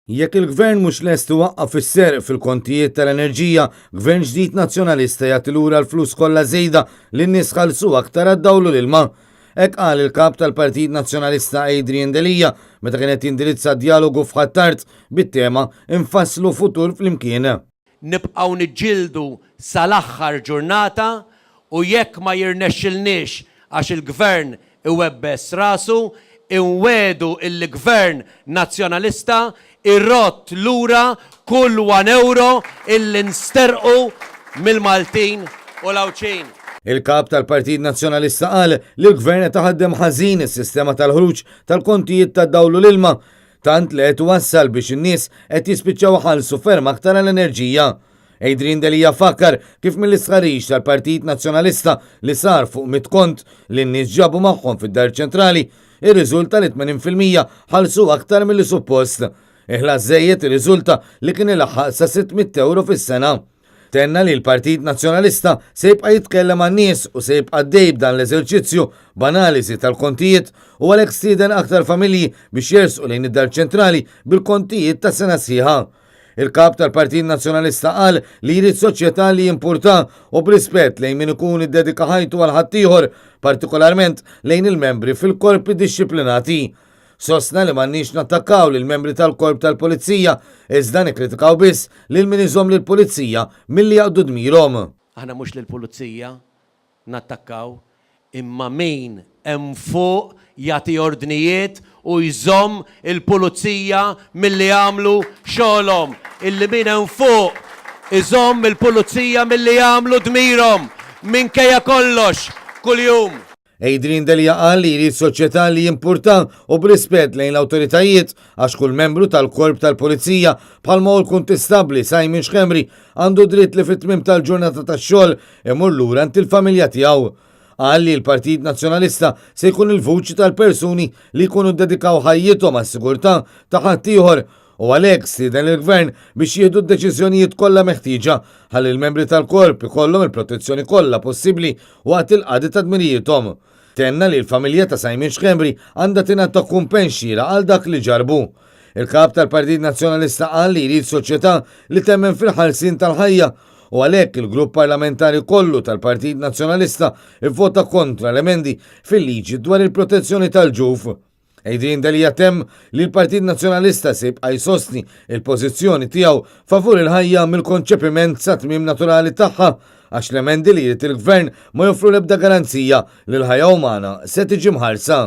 Jekk il-gvern mhux lest iwaqqaf is-serq fil-kontijiet tal-enerġija, gvern ġdid nazzjonalista jagħti lura l-flus kollha żejda lin-nies ħallsu aktar għaddawlu l-ilma. Hekk qal il-kap tal-Partit Nazzjonalista Adrian Delija meta kienet jindirizza dialogu f'Ħattart bit-tema Infasslu futur flimkien. Nibqgħu niġġieldu sal-aħħar ġurnata u jekk ma jirnexxilniex għax il-gvern iwebbes rasu, inwedu il-gvern nazzjonalista irrott lura kull 1 euro illi nsterqu mill-Maltin u l-Awċin. Il-kap tal-Partit Nazzjonalista qal li l-gvern qed taħaddem ħażin is-sistema tal-ħruġ tal-kontijiet tad-dawlu l-ilma, tant li qed wassal biex in-nies qed jispiċċaw ħallsu ferm aktar għall-enerġija. Adrian Delija fakkar kif mill-isħarix tal-Partit Nazzjonalista li sar fuq mit-kont li n-nies ġabu magħhom fid-Dar Ċentrali, ir-riżulta li 80% ħallsu aktar milli suppost. Iħlas żejjed ir-riżulta li kien ilaħħaq sa 600 euro fis-sena. Tenna li l-Partit Nazzjonalista se jibqa' jitkellem għan-nies u se jibqa' dejb dan l-eżerċizzju b'analiżi tal-kontijiet u għalhekk stieden aktar familji biex jersqu lejn id-Dar Ċentrali bil-kontijiet ta' sena sieħa. Il-kap tal-Partit Nazzjonalista qal li jrid soċjetà li jimpurta u b'rispett lejn min ikun iddedika ħajtu għal ħaddieħor, partikolarment lejn il-membri fil-korpi dixxiplinati. Sostna li m'għandniex nattakkaw lil membri tal-korp tal-Pulizija, iżda nikkritikaw biss lil min iżomm lill-Pulizija milli jaqdu dmirhom. Aħna mhux lill-Pulizija nattakkaw, imma min hemm fuq jagħti ordnijiet u jżomm il-Pulizija milli jagħmlu xogħolhom. Illi min hemm fuq iżomm il-Pulizija milli jagħmlu dmirhom minkejja kollox kuljum. Adrian Delija qal li jrid soċjetà li jimpurta u b'rispett lejn l-awtoritajiet għax kull membru tal-korp tal-Pulizija bħalma hu l-kuntistabbli Simon Xhemri għandu dritt li fit-tmiem tal-ġurnata tax-xogħol imur lura ant il-familja tiegħu. Qal li l-Partit Nazzjonalista se jkun il-vuċi tal-persuni li jkunu ddedikaw ħajjithom għas-sigurtà ta' ħaddieħor u għalhekk stieden il-gvern biex jieħdu d-deċiżjonijiet kollha meħtieġa ħalli l-membri tal-korp ikollhom il-protezzjoni kollha possibbli waqt il-qagħdi ta' dmirijithom. Tenna li l-familja ta' Simon Xhemri għandha tingħata kumpens xieraq għal dak li ġarbu. Il-kap tal-Partit Nazzjonalista qal li jrid soċjetà li temmen fil-ħarsin tal-ħajja u għalhekk il-grupp parlamentari kollu tal-Partit Nazzjonalista ivvota kontra l-emendi fil-liġi dwar il-protezzjoni tal-ġuf. Adrian Delija temm li l-Partit Nazzjonalista se jibqa' jsostni il-pożizzjoni tiegħu favur il-ħajja mill-konċepiment sa tmiem naturali tagħha għax l-emendi li jrid il-gvern ma joffru l-ebda garanzija li l-ħajja umana se tiġi mħarsa.